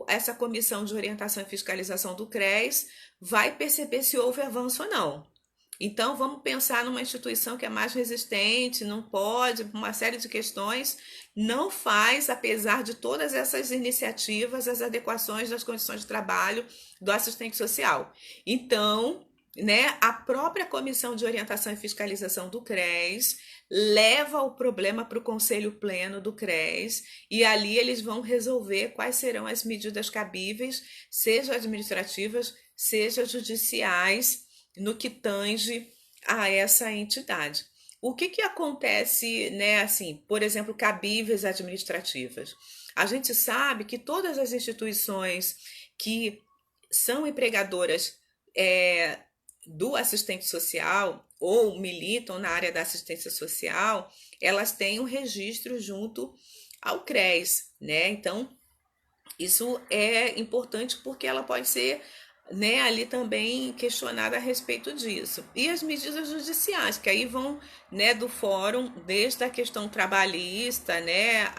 essa comissão de orientação e fiscalização do CRES vai perceber se houve avanço ou não. Então, vamos pensar numa instituição que é mais resistente, não pode, uma série de questões, não faz, apesar de todas essas iniciativas, as adequações das condições de trabalho do assistente social. Então, né, a própria Comissão de Orientação e Fiscalização do CRES leva o problema para o Conselho Pleno do CRES e ali eles vão resolver quais serão as medidas cabíveis, seja administrativas, seja judiciais, no que tange a essa entidade. O que acontece, né, assim, por exemplo, cabíveis administrativas? A gente sabe que todas as instituições que são empregadoras do assistente social ou militam na área da assistência social, elas têm um registro junto ao CRES, né? Então, isso é importante porque ela pode ser, né, ali também questionada a respeito disso. E as medidas judiciais, que aí vão, né, do fórum, desde a questão trabalhista, né,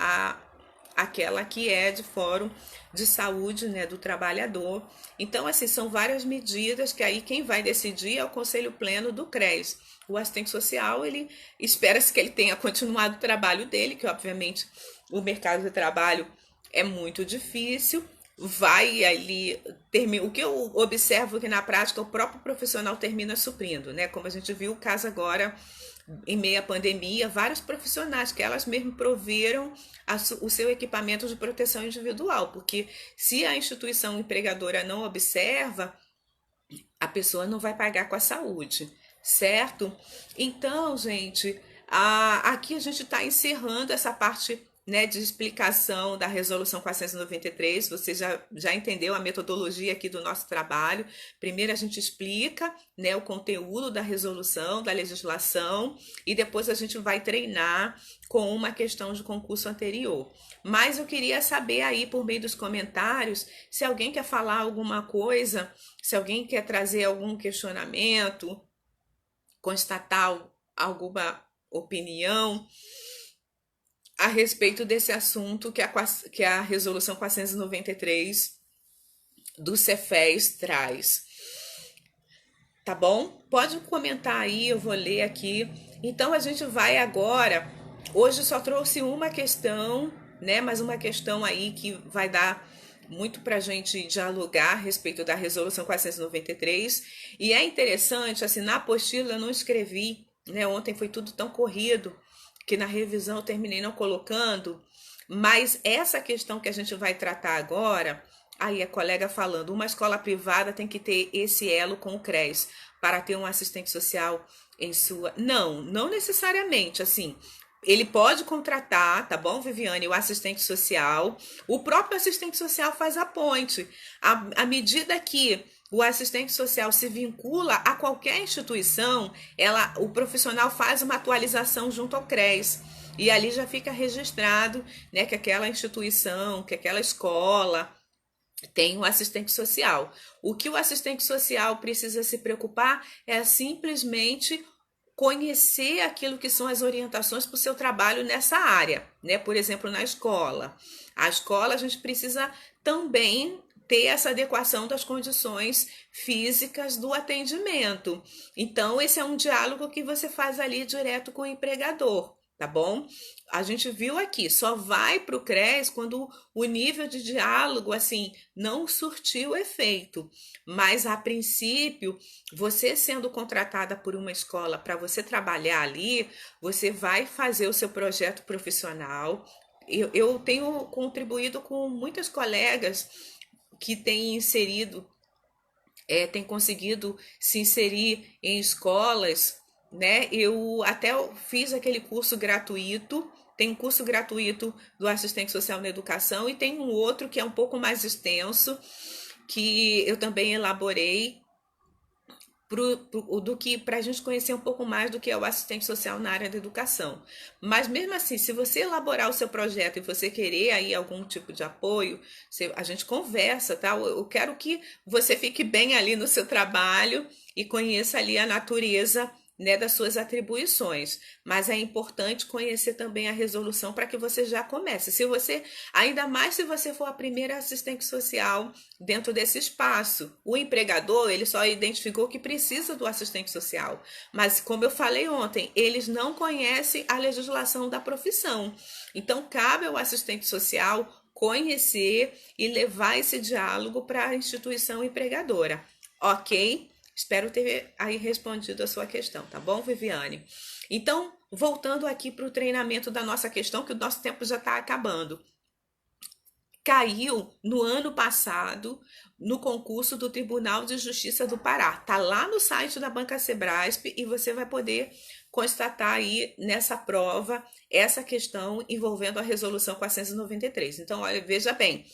aquela que é de fórum de saúde, né, do trabalhador. Então, assim, são várias medidas que aí quem vai decidir é o Conselho Pleno do CRES. O assistente social, ele espera-se que ele tenha continuado o trabalho dele, que obviamente o mercado de trabalho é muito difícil, vai ali, o que eu observo que na prática o próprio profissional termina suprindo, né? Como a gente viu o caso agora, em meio à pandemia, vários profissionais que elas mesmo proveram o seu equipamento de proteção individual, porque se a instituição empregadora não observa, a pessoa não vai pagar com a saúde, certo? Então, gente, aqui a gente está encerrando essa parte, né, de explicação da resolução 493, você já entendeu a metodologia aqui do nosso trabalho. Primeiro a gente explica, né, o conteúdo da resolução, da legislação, e depois a gente vai treinar com uma questão de concurso anterior. Mas eu queria saber aí, por meio dos comentários, se alguém quer falar alguma coisa, se alguém quer trazer algum questionamento, constatar alguma opinião a respeito desse assunto que a resolução 493 do Cefes traz. Tá bom? Pode comentar aí, eu vou ler aqui. Então, a gente vai agora Hoje só trouxe uma questão, né? Mas uma questão aí que vai dar muito para a gente dialogar a respeito da Resolução 493. E é interessante, assim, na apostila eu não escrevi, né? Ontem foi tudo tão corrido que na revisão eu terminei não colocando, mas essa questão que a gente vai tratar agora, aí a colega falando, uma escola privada tem que ter esse elo com o CRES para ter um assistente social em sua. Não, não necessariamente, assim. Ele pode contratar, tá bom, Viviane, o assistente social. O próprio assistente social faz a ponte. À medida que o assistente social se vincula a qualquer instituição, o profissional faz uma atualização junto ao CRES. E ali já fica registrado, né, que aquela instituição, que aquela escola tem um assistente social. O que o assistente social precisa se preocupar é simplesmente conhecer aquilo que são as orientações para o seu trabalho nessa área, né? Por exemplo, na escola. A escola a gente precisa também ter essa adequação das condições físicas do atendimento. Então, esse é um diálogo que você faz ali direto com o empregador, tá bom? A gente viu aqui, só vai para o CRES quando o nível de diálogo, assim, não surtiu efeito. Mas, a princípio, você sendo contratada por uma escola para você trabalhar ali, você vai fazer o seu projeto profissional. Eu tenho contribuído com muitas colegas que têm inserido, têm conseguido se inserir em escolas, né? Eu até fiz aquele curso gratuito. Tem um curso gratuito do assistente social na educação e tem um outro que é um pouco mais extenso, que eu também elaborei do que para a gente conhecer um pouco mais do que é o assistente social na área da educação. Mas mesmo assim, se você elaborar o seu projeto e você querer aí algum tipo de apoio, a gente conversa, tá? Eu quero que você fique bem ali no seu trabalho e conheça ali a natureza, né, das suas atribuições, mas é importante conhecer também a resolução para que você já comece. Se você, ainda mais se você for a primeira assistente social dentro desse espaço, o empregador, ele só identificou que precisa do assistente social, mas como eu falei ontem, eles não conhecem a legislação da profissão. Então cabe ao assistente social conhecer e levar esse diálogo para a instituição empregadora, ok? Espero ter aí respondido a sua questão, tá bom, Viviane? Então, voltando aqui para o treinamento da nossa questão, que o nosso tempo já está acabando. Caiu no ano passado no concurso do Tribunal de Justiça do Pará. Tá lá no site da Banca Sebrasp e você vai poder constatar aí nessa prova essa questão envolvendo a resolução 493. Então, olha, veja bem,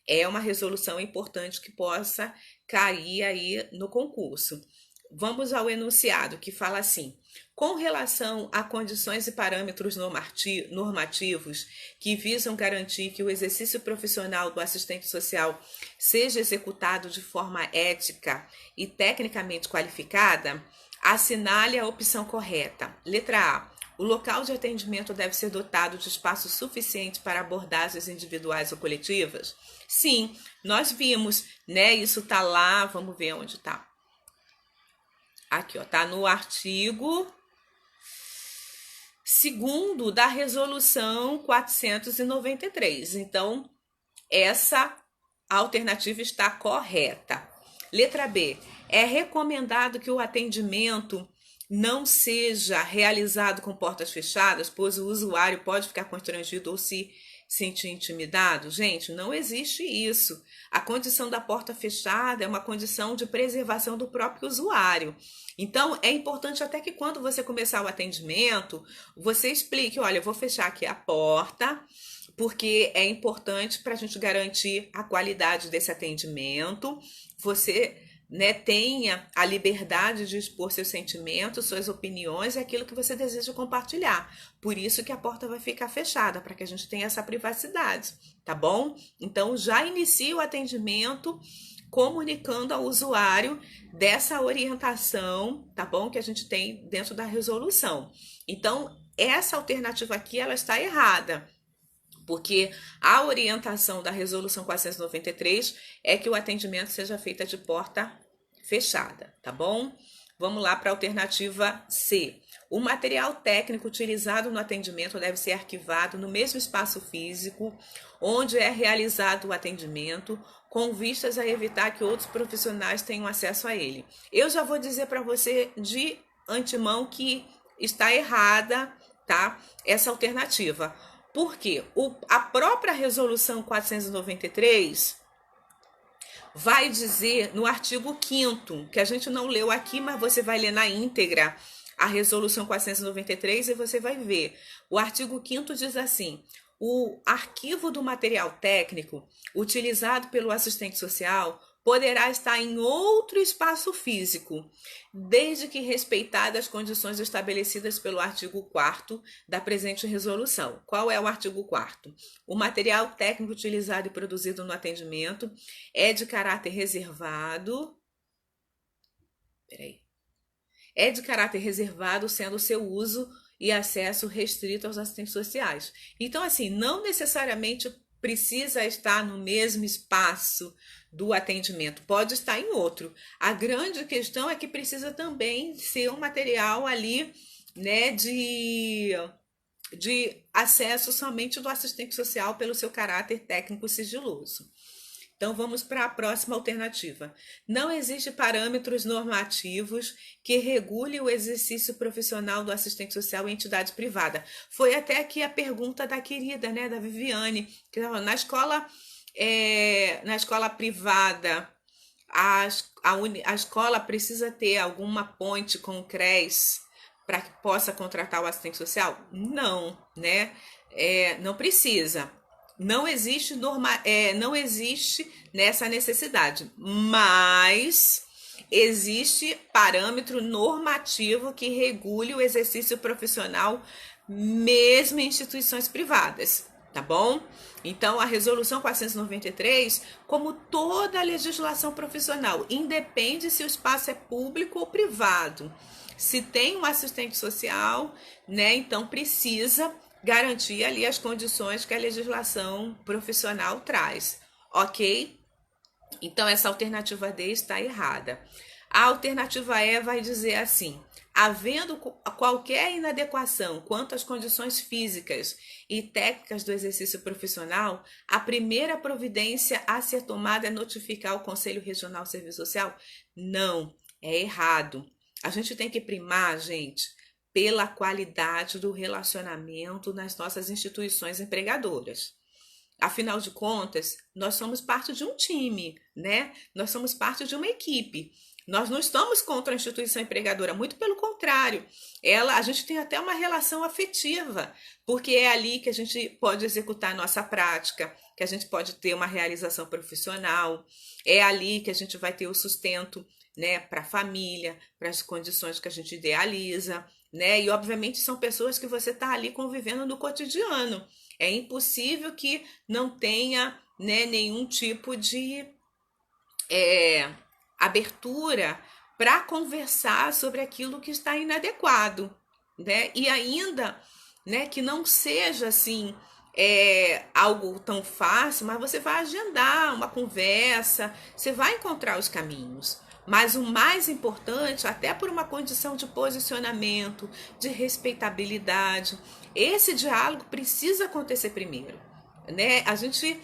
é uma resolução importante que possa cair aí no concurso. Vamos ao enunciado que fala assim: com relação a condições e parâmetros normativos que visam garantir que o exercício profissional do assistente social seja executado de forma ética e tecnicamente qualificada, assinale a opção correta. Letra A. O local de atendimento deve ser dotado de espaço suficiente para abordagens individuais ou coletivas? Sim, nós vimos, né? Isso tá lá, vamos ver onde tá. Aqui, ó, tá no artigo 2º da resolução 493. Então, essa alternativa está correta. Letra B. É recomendado que o atendimento não seja realizado com portas fechadas, pois o usuário pode ficar constrangido ou se sentir intimidado. Gente, não existe isso. A condição da porta fechada é uma condição de preservação do próprio usuário. Então, é importante até que quando você começar o atendimento, você explique, olha, eu vou fechar aqui a porta, porque é importante para a gente garantir a qualidade desse atendimento. Você, né, tenha a liberdade de expor seus sentimentos, suas opiniões e aquilo que você deseja compartilhar. Por isso que a porta vai ficar fechada, para que a gente tenha essa privacidade, tá bom? Então, já inicie o atendimento comunicando ao usuário dessa orientação, tá bom? Que a gente tem dentro da resolução. Então, essa alternativa aqui, ela está errada, porque a orientação da resolução 493 é que o atendimento seja feito de porta fechada, tá bom? Vamos lá para a alternativa C. O material técnico utilizado no atendimento deve ser arquivado no mesmo espaço físico onde é realizado o atendimento, com vistas a evitar que outros profissionais tenham acesso a ele. Eu já vou dizer para você de antemão que está errada, tá? Essa alternativa. Por quê? A própria resolução 493 vai dizer no artigo 5º, que a gente não leu aqui, mas você vai ler na íntegra a resolução 493 e você vai ver. O artigo 5º diz assim: o arquivo do material técnico utilizado pelo assistente social poderá estar em outro espaço físico, desde que respeitadas as condições estabelecidas pelo artigo 4º da presente resolução. Qual é o artigo 4º? O material técnico utilizado e produzido no atendimento é de caráter reservado. É de caráter reservado, sendo seu uso e acesso restrito aos assistentes sociais. Então, assim, não necessariamente precisa estar no mesmo espaço do atendimento, pode estar em outro. A grande questão é que precisa também ser um material ali, né, de acesso somente do assistente social pelo seu caráter técnico sigiloso. Então, vamos para a próxima alternativa. Não existe parâmetros normativos que regule o exercício profissional do assistente social em entidade privada. Foi até aqui a pergunta da querida, né, da Viviane, que na escola privada, a escola precisa ter alguma ponte com o CRES para que possa contratar o assistente social? Não, né? Não precisa. Não existe nessa necessidade, mas existe parâmetro normativo que regule o exercício profissional mesmo em instituições privadas, tá bom? Então, a resolução 493, como toda a legislação profissional, independe se o espaço é público ou privado. Se tem um assistente social, né, então precisa garantir ali as condições que a legislação profissional traz, ok? Então, essa alternativa D está errada. A alternativa E vai dizer assim: havendo qualquer inadequação quanto às condições físicas e técnicas do exercício profissional, a primeira providência a ser tomada é notificar o Conselho Regional de Serviço Social? Não, é errado. A gente tem que primar, gente, pela qualidade do relacionamento nas nossas instituições empregadoras. Afinal de contas, nós somos parte de um time, né? Nós somos parte de uma equipe. Nós não estamos contra a instituição empregadora, muito pelo contrário. A gente tem até uma relação afetiva, porque é ali que a gente pode executar a nossa prática, que a gente pode ter uma realização profissional, é ali que a gente vai ter o sustento, né, para a família, para as condições que a gente idealiza, né? E obviamente são pessoas que você está ali convivendo no cotidiano. É impossível que não tenha, né, nenhum tipo de abertura para conversar sobre aquilo que está inadequado, né? E ainda, né, que não seja assim algo tão fácil, mas você vai agendar uma conversa, você vai encontrar os caminhos. Mas o mais importante, até por uma condição de posicionamento, de respeitabilidade, esse diálogo precisa acontecer primeiro, né? A gente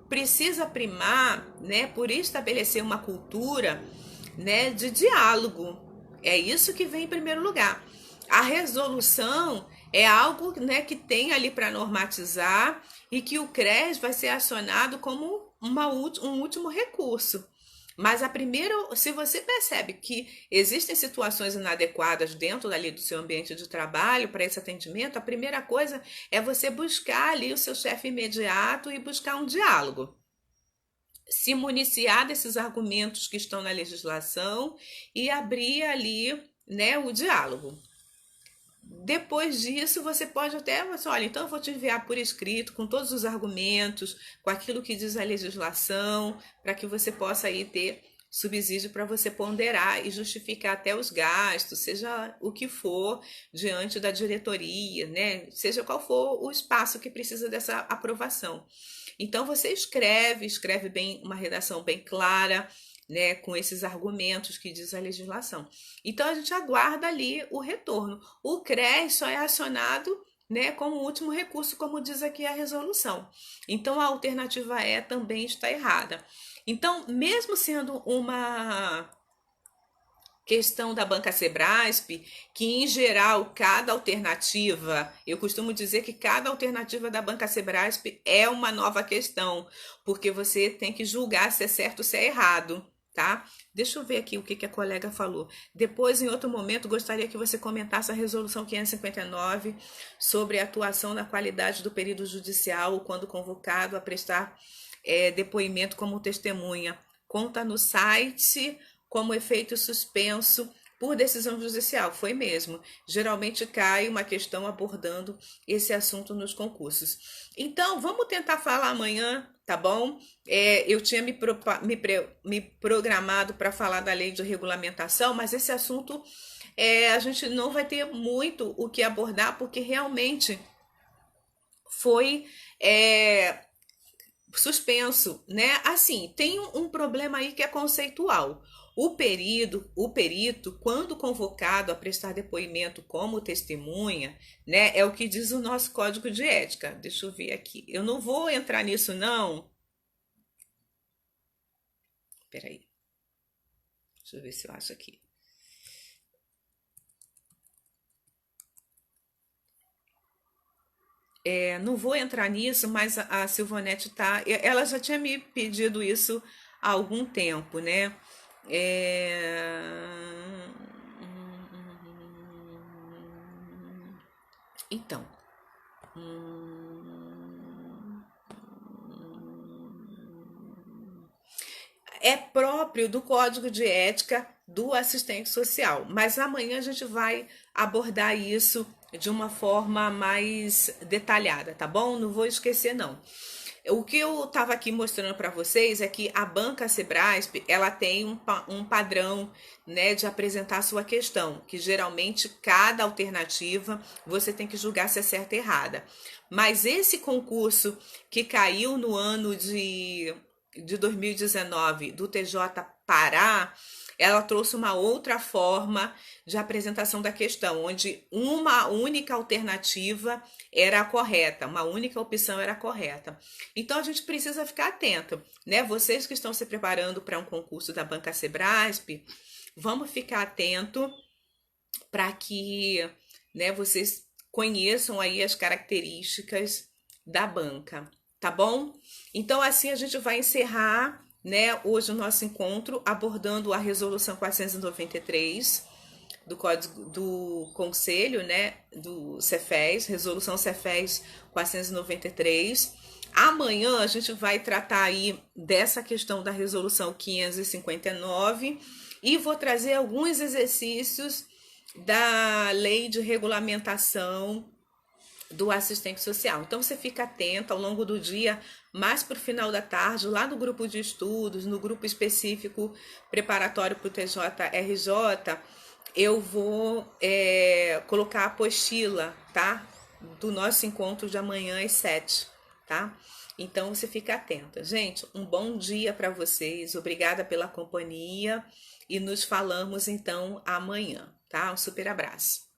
precisa primar, né, por estabelecer uma cultura, né, de diálogo. É isso que vem em primeiro lugar. A resolução é algo, né, que tem ali para normatizar e que o CRES vai ser acionado como um último recurso. Mas se você percebe que existem situações inadequadas dentro ali do seu ambiente de trabalho para esse atendimento, a primeira coisa é você buscar ali o seu chefe imediato e buscar um diálogo. Se municiar desses argumentos que estão na legislação e abrir ali, né, o diálogo. Depois disso, você pode até, olha, então eu vou te enviar por escrito, com todos os argumentos, com aquilo que diz a legislação, para que você possa aí ter subsídio para você ponderar e justificar até os gastos, seja o que for, diante da diretoria, né? Seja qual for o espaço que precisa dessa aprovação. Então, você escreve bem, uma redação bem clara, né, com esses argumentos que diz a legislação. Então a gente aguarda ali o retorno. O CRES só é acionado, né, como último recurso, como diz aqui a resolução. Então a alternativa E também está errada. Então, mesmo sendo uma questão da Banca Sebrasp, que em geral cada alternativa, eu costumo dizer que cada alternativa da Banca Sebrasp é uma nova questão, porque você tem que julgar se é certo ou se é errado, tá? Deixa eu ver aqui o que a colega falou. Depois, em outro momento, gostaria que você comentasse a resolução 559 sobre a atuação na qualidade do período judicial quando convocado a prestar depoimento como testemunha. Conta no site como efeito suspenso por decisão judicial. Foi mesmo. Geralmente cai uma questão abordando esse assunto nos concursos. Então, vamos tentar falar amanhã, tá bom? Eu tinha me programado para falar da lei de regulamentação, mas esse assunto a gente não vai ter muito o que abordar, porque realmente foi suspenso, né? Assim, tem um problema aí que é conceitual. O perito, quando convocado a prestar depoimento como testemunha, né, é o que diz o nosso Código de Ética. Deixa eu ver aqui. Eu não vou entrar nisso, não. Peraí. Deixa eu ver se eu acho aqui. Não vou entrar nisso, mas a Silvanete ela já tinha me pedido isso há algum tempo, né? Então, é próprio do Código de Ética do assistente social, mas amanhã a gente vai abordar isso de uma forma mais detalhada, tá bom? Não vou esquecer, não. O que eu estava aqui mostrando para vocês é que a Banca Sebrasp, ela tem um padrão, né, de apresentar a sua questão, que geralmente cada alternativa você tem que julgar se é certa ou errada. Mas esse concurso que caiu no ano de 2019 do TJ Pará, ela trouxe uma outra forma de apresentação da questão, onde uma única alternativa era a correta, uma única opção era a correta. Então a gente precisa ficar atento, né? Vocês que estão se preparando para um concurso da Banca Sebrasp, vamos ficar atento para que, né, vocês conheçam aí as características da banca, tá bom? Então assim a gente vai encerrar, né, hoje o nosso encontro abordando a resolução 493 do Código do Conselho, né, do Cefes, resolução Cefes 493. Amanhã a gente vai tratar aí dessa questão da resolução 559 e vou trazer alguns exercícios da lei de regulamentação do assistente social. Então você fica atento ao longo do dia, mais para o final da tarde, lá no grupo de estudos, no grupo específico preparatório para o TJRJ, eu vou colocar a apostila, tá? Do nosso encontro de amanhã às 7, tá? Então você fica atenta. Gente, um bom dia para vocês, obrigada pela companhia e nos falamos então amanhã, tá? Um super abraço.